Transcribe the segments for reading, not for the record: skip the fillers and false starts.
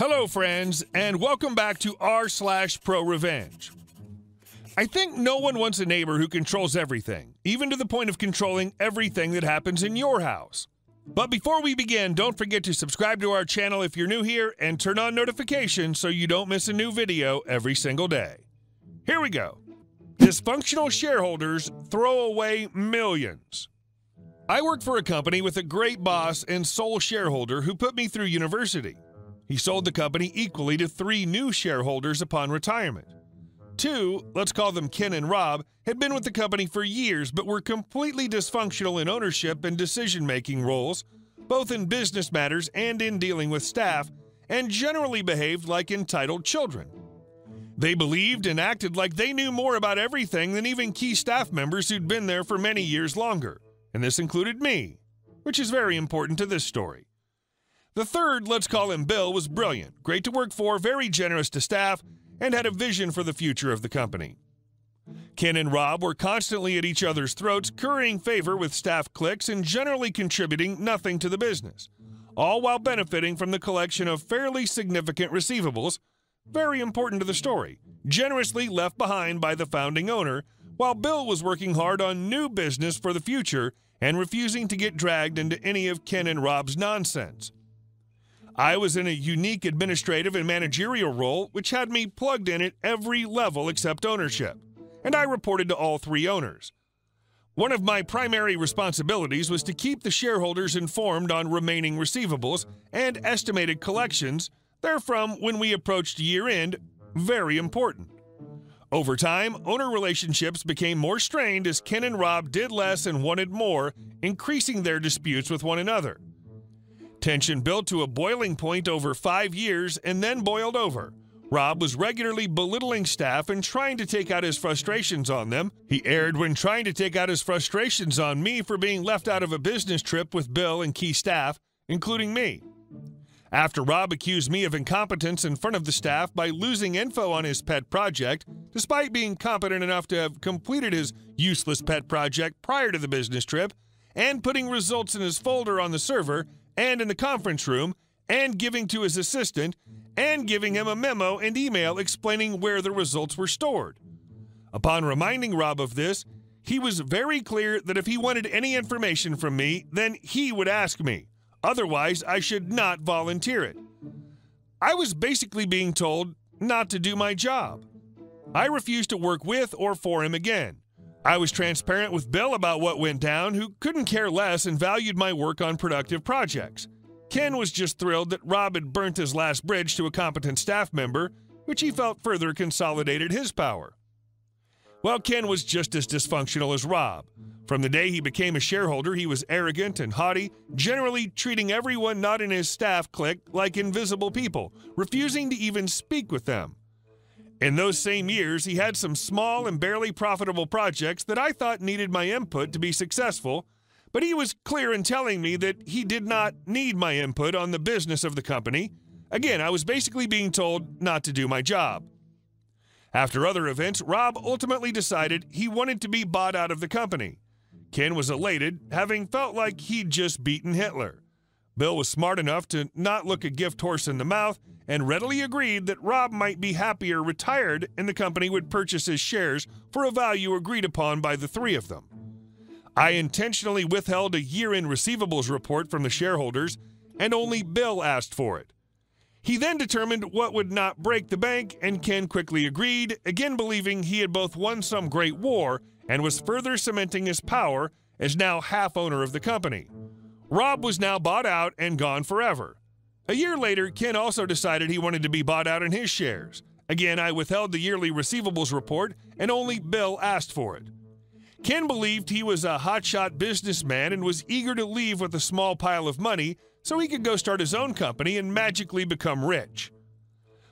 Hello, friends, and welcome back to r/ProRevenge. I think no one wants a neighbor who controls everything, even to the point of controlling everything that happens in your house. But before we begin, don't forget to subscribe to our channel if you're new here and turn on notifications so you don't miss a new video every single day. Here we go. Dysfunctional shareholders throw away millions. I work for a company with a great boss and sole shareholder who put me through university. He sold the company equally to 3 new shareholders upon retirement. 2, let's call them Ken and Rob, had been with the company for years but were completely dysfunctional in ownership and decision-making roles, both in business matters and in dealing with staff, and generally behaved like entitled children. They believed and acted like they knew more about everything than even key staff members who'd been there for many years longer, and this included me, which is very important to this story. The third, let's call him Bill, was brilliant, great to work for, very generous to staff, and had a vision for the future of the company. Ken and Rob were constantly at each other's throats, currying favor with staff cliques and generally contributing nothing to the business, all while benefiting from the collection of fairly significant receivables, very important to the story, generously left behind by the founding owner, while Bill was working hard on new business for the future and refusing to get dragged into any of Ken and Rob's nonsense. I was in a unique administrative and managerial role, which had me plugged in at every level except ownership, and I reported to all 3 owners. One of my primary responsibilities was to keep the shareholders informed on remaining receivables and estimated collections, therefrom, when we approached year-end, very important. Over time, owner relationships became more strained as Ken and Rob did less and wanted more, increasing their disputes with one another. Tension built to a boiling point over 5 years and then boiled over. Rob was regularly belittling staff and trying to take out his frustrations on them. He erred when trying to take out his frustrations on me for being left out of a business trip with Bill and key staff, including me. After Rob accused me of incompetence in front of the staff by losing info on his pet project, despite being competent enough to have completed his useless pet project prior to the business trip, and putting results in his folder on the server, and in the conference room, and giving to his assistant, and giving him a memo and email explaining where the results were stored. Upon reminding Rob of this, he was very clear that if he wanted any information from me, then he would ask me. Otherwise, I should not volunteer it. I was basically being told not to do my job. I refused to work with or for him again. I was transparent with Bill about what went down, who couldn't care less and valued my work on productive projects. Ken was just thrilled that Rob had burnt his last bridge to a competent staff member, which he felt further consolidated his power. Well, Ken was just as dysfunctional as Rob. From the day he became a shareholder, he was arrogant and haughty, generally treating everyone not in his staff clique like invisible people, refusing to even speak with them. In those same years, he had some small and barely profitable projects that I thought needed my input to be successful, but he was clear in telling me that he did not need my input on the business of the company. Again, I was basically being told not to do my job. After other events, Rob ultimately decided he wanted to be bought out of the company. Ken was elated, having felt like he'd just beaten Hitler. Bill was smart enough to not look a gift horse in the mouth and readily agreed that Rob might be happier retired and the company would purchase his shares for a value agreed upon by the 3 of them. I intentionally withheld a year-end receivables report from the shareholders, and only Bill asked for it. He then determined what would not break the bank, and Ken quickly agreed, again believing he had both won some great war and was further cementing his power as now half-owner of the company. Rob was now bought out and gone forever. A year later, Ken also decided he wanted to be bought out in his shares. Again, I withheld the yearly receivables report, and only Bill asked for it. Ken believed he was a hotshot businessman and was eager to leave with a small pile of money so he could go start his own company and magically become rich.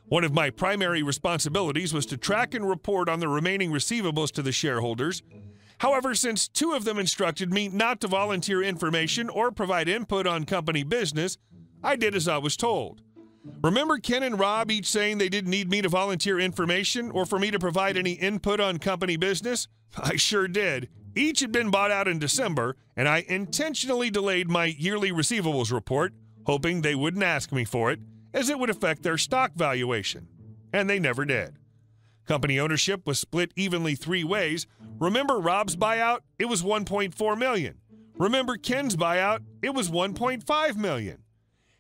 One of my primary responsibilities was to track and report on the remaining receivables to the shareholders. However, since 2 of them instructed me not to volunteer information or provide input on company business, I did as I was told. Remember Ken and Rob each saying they didn't need me to volunteer information or for me to provide any input on company business? I sure did. Each had been bought out in December, and I intentionally delayed my yearly receivables report, hoping they wouldn't ask me for it, as it would affect their stock valuation. And they never did. Company ownership was split evenly 3 ways. Remember Rob's buyout? It was $1.4 million. Remember Ken's buyout? It was $1.5 million.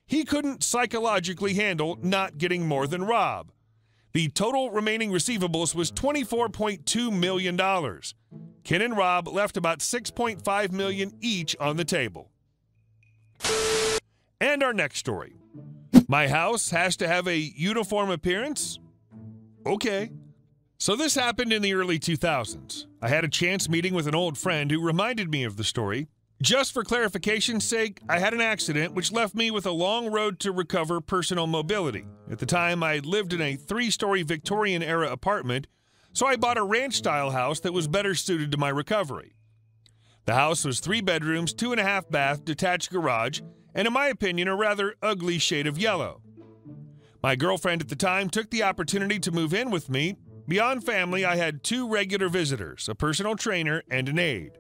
He couldn't psychologically handle not getting more than Rob. The total remaining receivables was $24.2 million. Ken and Rob left about $6.5 million each on the table. And our next story. My house has to have a uniform appearance? Okay. So this happened in the early 2000s. I had a chance meeting with an old friend who reminded me of the story. Just for clarification's sake, I had an accident which left me with a long road to recover personal mobility. At the time, I lived in a 3-story Victorian-era apartment, so I bought a ranch-style house that was better suited to my recovery. The house was 3 bedrooms, 2.5 bath, detached garage, and in my opinion, a rather ugly shade of yellow. My girlfriend at the time took the opportunity to move in with me. Beyond family, I had 2 regular visitors, a personal trainer and an aide.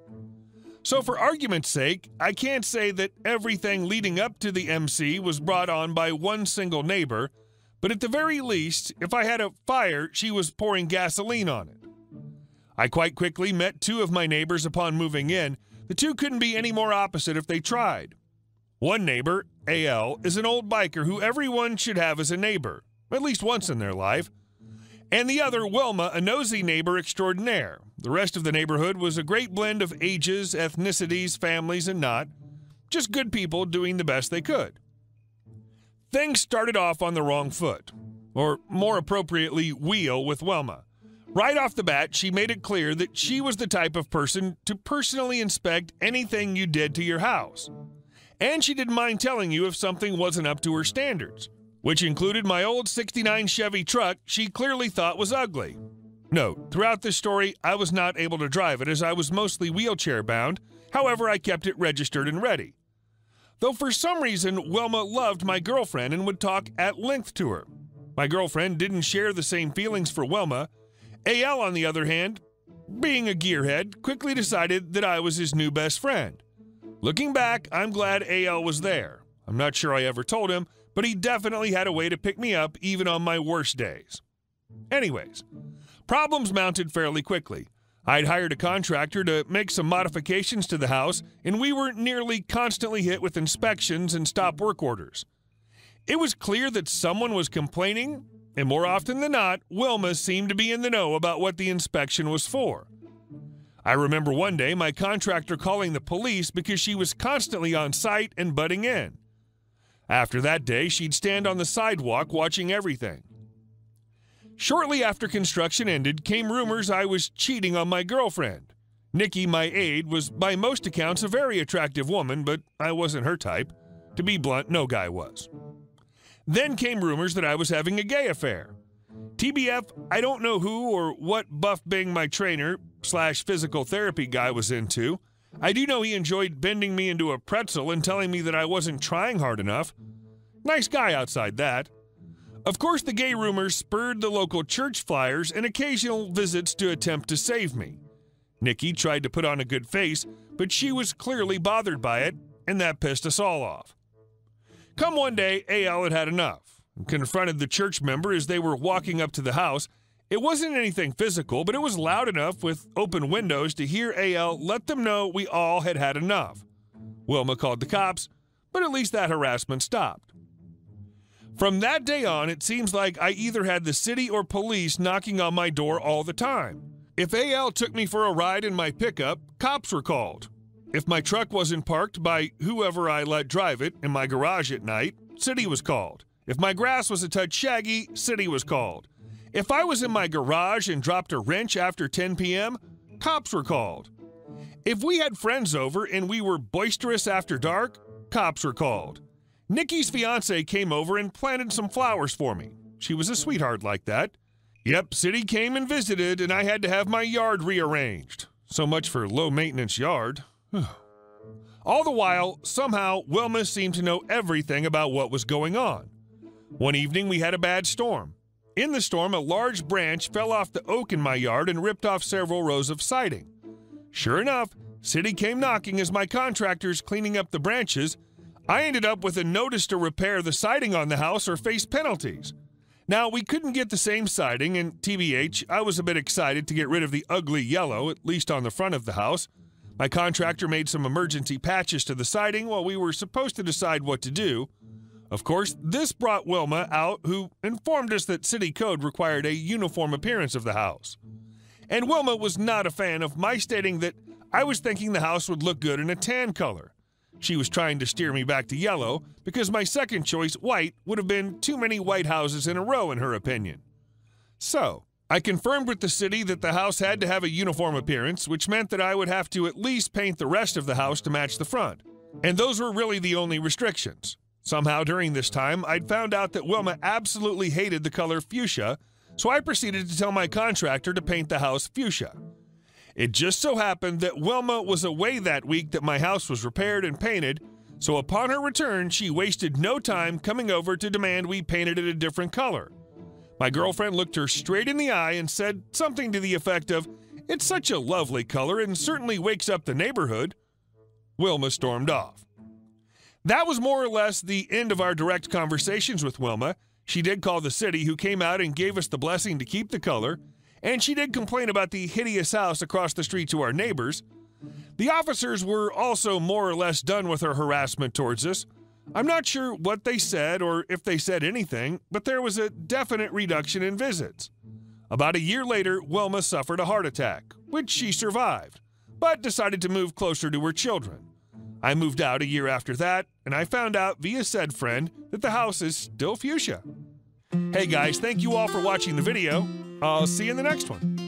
So for argument's sake, I can't say that everything leading up to the MC was brought on by one single neighbor, but at the very least, if I had a fire, she was pouring gasoline on it. I quite quickly met 2 of my neighbors upon moving in. The 2 couldn't be any more opposite if they tried. One neighbor, AL, is an old biker who everyone should have as a neighbor, at least once in their life. And the other, Wilma, a nosy neighbor extraordinaire. The rest of the neighborhood was a great blend of ages, ethnicities, families, and not. Just good people doing the best they could. Things started off on the wrong foot, or more appropriately, wheel with Wilma. Right off the bat, she made it clear that she was the type of person to personally inspect anything you did to your house. And she didn't mind telling you if something wasn't up to her standards, which included my old '69 Chevy truck she clearly thought was ugly. Note, throughout this story, I was not able to drive it as I was mostly wheelchair-bound. However, I kept it registered and ready. Though for some reason, Wilma loved my girlfriend and would talk at length to her. My girlfriend didn't share the same feelings for Wilma. AL, on the other hand, being a gearhead, quickly decided that I was his new best friend. Looking back, I'm glad AL was there. I'm not sure I ever told him, but he definitely had a way to pick me up even on my worst days. Anyways, problems mounted fairly quickly. I'd hired a contractor to make some modifications to the house, and we were nearly constantly hit with inspections and stop work orders. It was clear that someone was complaining, and more often than not, Wilma seemed to be in the know about what the inspection was for. I remember one day my contractor calling the police because she was constantly on site and butting in. After that day, she'd stand on the sidewalk watching everything. Shortly after construction ended, came rumors I was cheating on my girlfriend. Nikki, my aide, was by most accounts a very attractive woman, but I wasn't her type. To be blunt, no guy was. Then came rumors that I was having a gay affair. TBF, I don't know who or what Buff Bing, my trainer/physical therapy guy, was into. I do know he enjoyed bending me into a pretzel and telling me that I wasn't trying hard enough. Nice guy outside that. Of course, the gay rumors spurred the local church flyers and occasional visits to attempt to save me. Nikki tried to put on a good face, but she was clearly bothered by it, and that pissed us all off. Come one day, AL had had enough and confronted the church member as they were walking up to the house. It wasn't anything physical, but it was loud enough with open windows to hear AL let them know we all had had enough. Wilma called the cops, but at least that harassment stopped. From that day on, it seems like I either had the city or police knocking on my door all the time. If AL took me for a ride in my pickup, cops were called. If my truck wasn't parked by whoever I let drive it in my garage at night, city was called. If my grass was a touch shaggy, city was called. If I was in my garage and dropped a wrench after 10 p.m., cops were called. If we had friends over and we were boisterous after dark, cops were called. Nikki's fiance came over and planted some flowers for me. She was a sweetheart like that. Yep, city came and visited, and I had to have my yard rearranged. So much for low-maintenance yard. All the while, somehow, Wilma seemed to know everything about what was going on. One evening, we had a bad storm. In the storm, a large branch fell off the oak in my yard and ripped off several rows of siding. Sure enough, city came knocking as my contractors cleaning up the branches. I ended up with a notice to repair the siding on the house or face penalties. Now, we couldn't get the same siding, and TBH, I was a bit excited to get rid of the ugly yellow, at least on the front of the house. My contractor made some emergency patches to the siding while we were supposed to decide what to do. Of course, this brought Wilma out, who informed us that city code required a uniform appearance of the house. And Wilma was not a fan of my stating that I was thinking the house would look good in a tan color. She was trying to steer me back to yellow because my second choice, white, would have been too many white houses in a row in her opinion. So, I confirmed with the city that the house had to have a uniform appearance, which meant that I would have to at least paint the rest of the house to match the front. And those were really the only restrictions. Somehow during this time, I'd found out that Wilma absolutely hated the color fuchsia, so I proceeded to tell my contractor to paint the house fuchsia. It just so happened that Wilma was away that week that my house was repaired and painted, so upon her return, she wasted no time coming over to demand we painted it a different color. My girlfriend looked her straight in the eye and said something to the effect of, "It's such a lovely color and certainly wakes up the neighborhood." Wilma stormed off. That was more or less the end of our direct conversations with Wilma. She did call the city, who came out and gave us the blessing to keep the color, and she did complain about the hideous house across the street to our neighbors. The officers were also more or less done with her harassment towards us. I'm not sure what they said or if they said anything, but there was a definite reduction in visits. About a year later, Wilma suffered a heart attack, which she survived, but decided to move closer to her children. I moved out a year after that, and I found out via said friend that the house is still fuchsia. Hey guys, thank you all for watching the video. I'll see you in the next one.